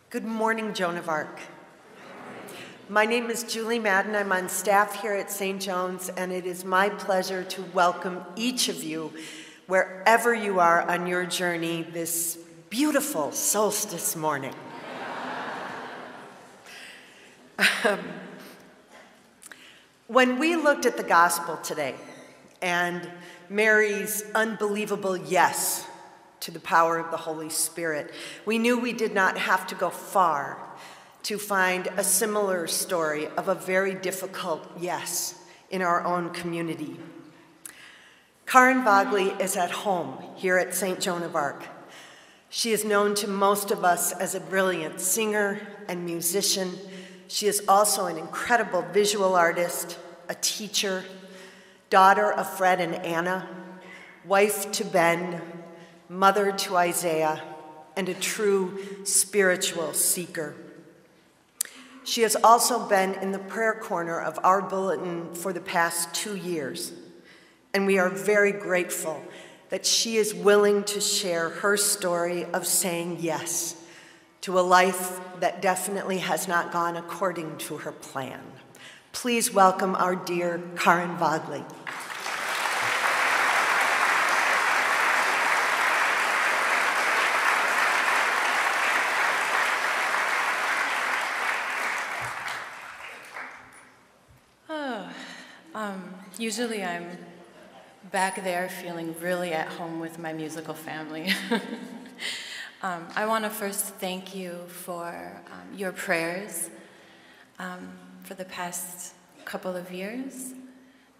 Good morning, Joan of Arc. My name is Julie Madden. I'm on staff here at St. John's, and it is my pleasure to welcome each of you, wherever you are on your journey this beautiful solstice morning. When we looked at the gospel today and Mary's unbelievable yes to the power of the Holy Spirit, we knew we did not have to go far to find a similar story of a very difficult yes in our own community. Carin Vagle is at home here at St. Joan of Arc. She is known to most of us as a brilliant singer and musician. She is also an incredible visual artist, a teacher, daughter of Fred and Anna, wife to Ben, mother to Isaiah, and a true spiritual seeker. She has also been in the prayer corner of our bulletin for the past 2 years, and we are very grateful that she is willing to share her story of saying yes to a life that definitely has not gone according to her plan. Please welcome our dear Carin Vagle. Usually I'm back there feeling really at home with my musical family. I want to first thank you for your prayers for the past couple of years.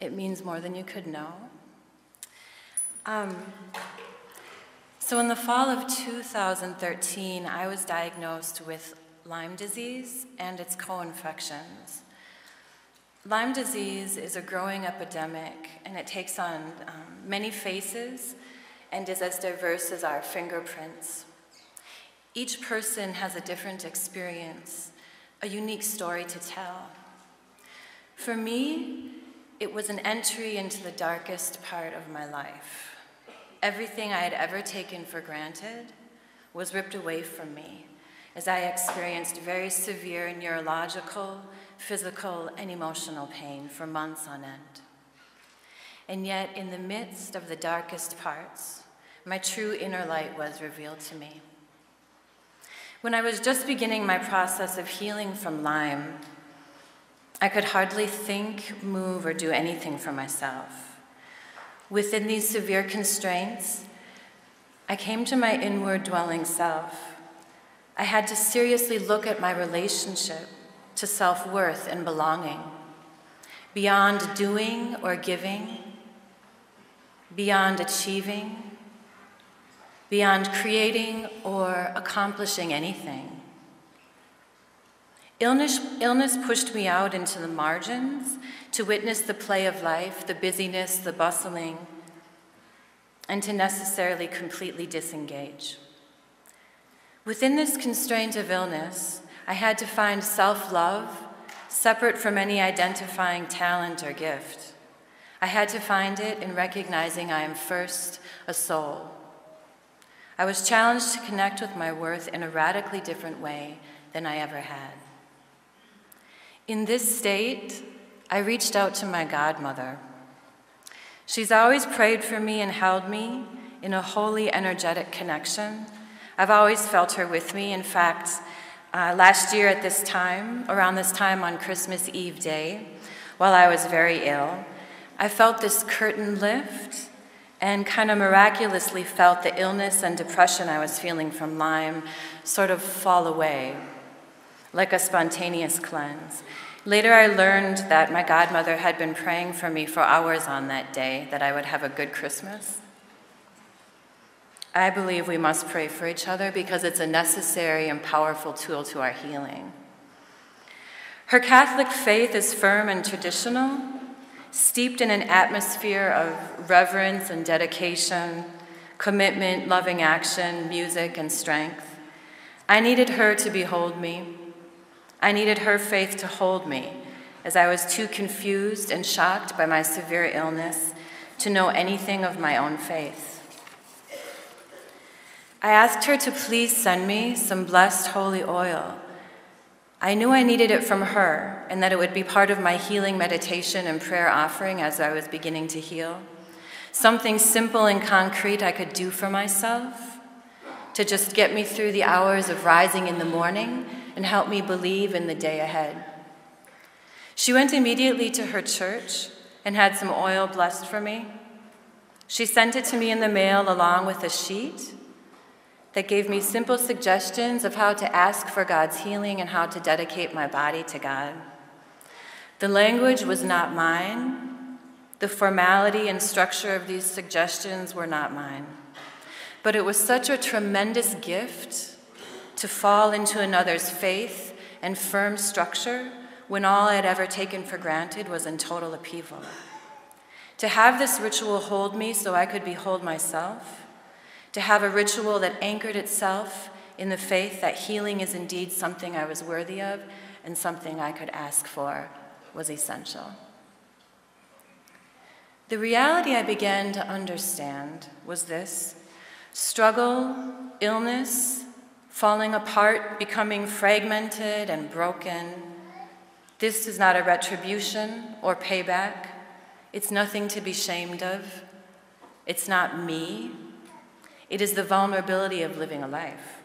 It means more than you could know. So in the fall of 2013, I was diagnosed with Lyme disease and its co-infections. Lyme disease is a growing epidemic, and it takes on many faces and is as diverse as our fingerprints. Each person has a different experience, a unique story to tell. For me, it was an entry into the darkest part of my life. Everything I had ever taken for granted was ripped away from me as I experienced very severe neurological, physical, and emotional pain for months on end. And yet, in the midst of the darkest parts, my true inner light was revealed to me. When I was just beginning my process of healing from Lyme, I could hardly think, move, or do anything for myself. Within these severe constraints, I came to my inward dwelling self. I had to seriously look at my relationship to self-worth and belonging, beyond doing or giving, beyond achieving, beyond creating or accomplishing anything. Illness pushed me out into the margins to witness the play of life, the busyness, the bustling, and to necessarily completely disengage. Within this constraint of illness, I had to find self-love separate from any identifying talent or gift. I had to find it in recognizing I am first a soul. I was challenged to connect with my worth in a radically different way than I ever had. In this state, I reached out to my godmother. She's always prayed for me and held me in a holy, energetic connection. I've always felt her with me. In fact, last year at this time, around this time on Christmas Eve day, while I was very ill, I felt this curtain lift and kind of miraculously felt the illness and depression I was feeling from Lyme sort of fall away, like a spontaneous cleanse. Later I learned that my godmother had been praying for me for hours on that day, that I would have a good Christmas. I believe we must pray for each other because it's a necessary and powerful tool to our healing. Her Catholic faith is firm and traditional, steeped in an atmosphere of reverence and dedication, commitment, loving action, music, and strength. I needed her to behold me. I needed her faith to hold me, as I was too confused and shocked by my severe illness to know anything of my own faith. I asked her to please send me some blessed holy oil. I knew I needed it from her and that it would be part of my healing meditation and prayer offering as I was beginning to heal. Something simple and concrete I could do for myself to just get me through the hours of rising in the morning and help me believe in the day ahead. She went immediately to her church and had some oil blessed for me. She sent it to me in the mail along with a sheet that gave me simple suggestions of how to ask for God's healing and how to dedicate my body to God. The language was not mine. The formality and structure of these suggestions were not mine. But it was such a tremendous gift to fall into another's faith and firm structure when all I had ever taken for granted was in total upheaval. To have this ritual hold me so I could behold myself, to have a ritual that anchored itself in the faith that healing is indeed something I was worthy of and something I could ask for, was essential. The reality I began to understand was this: struggle, illness, falling apart, becoming fragmented and broken. This is not a retribution or payback. It's nothing to be ashamed of. It's not me. It is the vulnerability of living a life,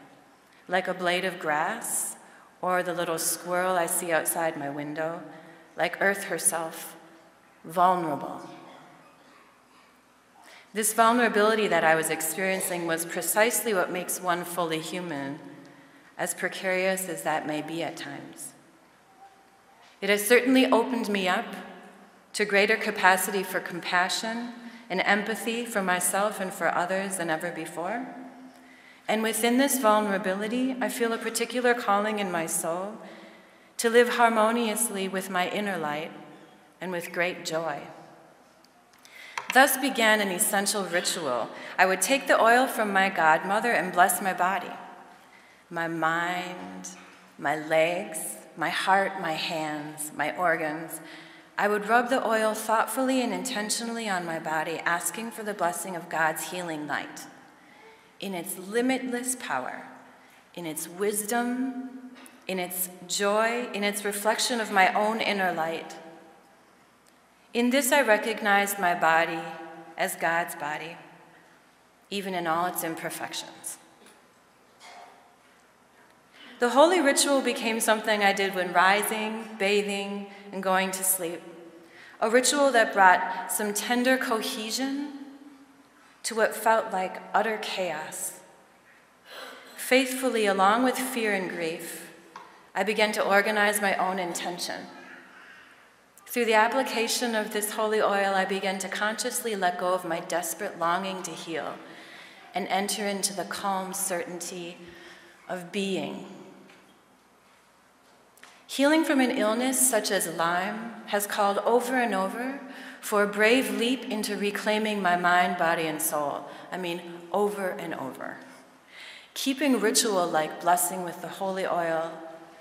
like a blade of grass or the little squirrel I see outside my window, like Earth herself, vulnerable. This vulnerability that I was experiencing was precisely what makes one fully human, as precarious as that may be at times. It has certainly opened me up to greater capacity for compassion and empathy for myself and for others than ever before. And within this vulnerability, I feel a particular calling in my soul to live harmoniously with my inner light and with great joy. Thus began an essential ritual. I would take the oil from my godmother and bless my body, my mind, my legs, my heart, my hands, my organs. I would rub the oil thoughtfully and intentionally on my body, asking for the blessing of God's healing light, in its limitless power, in its wisdom, in its joy, in its reflection of my own inner light. In this, I recognized my body as God's body, even in all its imperfections. The holy ritual became something I did when rising, bathing, and going to sleep. A ritual that brought some tender cohesion to what felt like utter chaos. Faithfully, along with fear and grief, I began to organize my own intention. Through the application of this holy oil, I began to consciously let go of my desperate longing to heal and enter into the calm certainty of being. Healing from an illness such as Lyme has called over and over for a brave leap into reclaiming my mind, body, and soul. I mean, over and over. Keeping ritual like blessing with the holy oil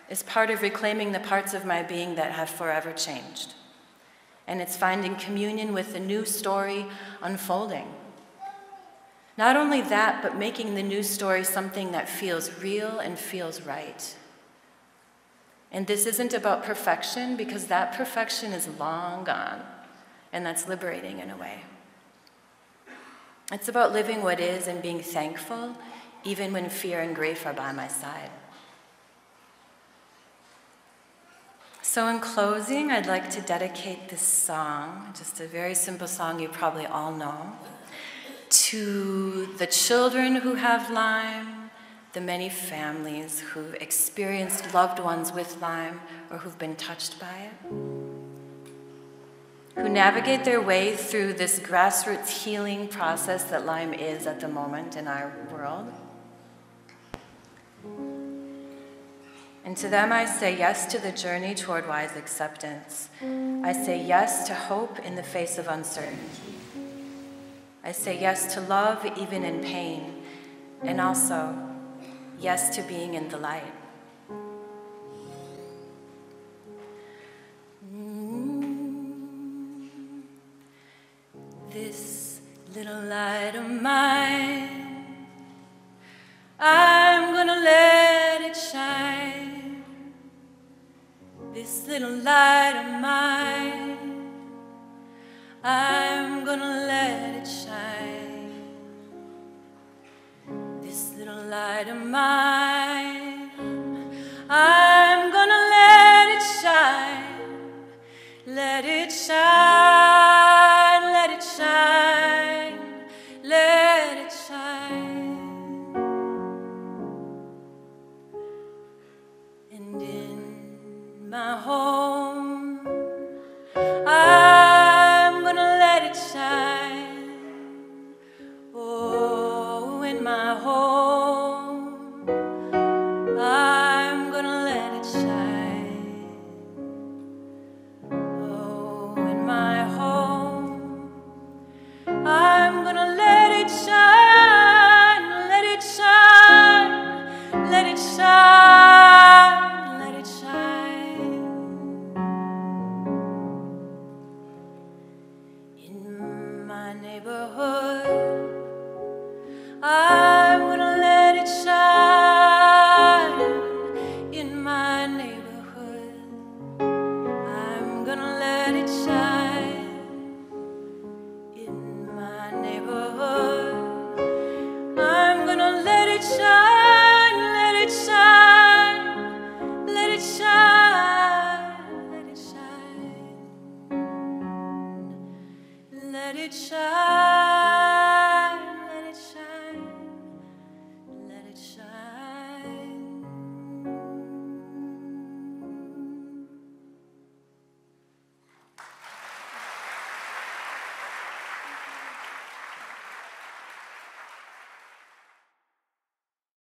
is part of reclaiming the parts of my being that have forever changed. And it's finding communion with the new story unfolding. Not only that, but making the new story something that feels real and feels right. And this isn't about perfection, because that perfection is long gone, and that's liberating in a way. It's about living what is and being thankful, even when fear and grief are by my side. So in closing, I'd like to dedicate this song, just a very simple song you probably all know, to the children who have Lyme, the many families who've experienced loved ones with Lyme or who've been touched by it, who navigate their way through this grassroots healing process that Lyme is at the moment in our world. And to them I say yes to the journey toward wise acceptance. I say yes to hope in the face of uncertainty. I say yes to love even in pain, and also yes to being in the light. This little light of mine I'm gonna let it shine. This little light of mine, I'm gonna let it shine. This little light of mine, I'm gonna let it shine. Let it shine, let it shine, let it shine. And in my home, I'm gonna let it shine. Oh, in my home,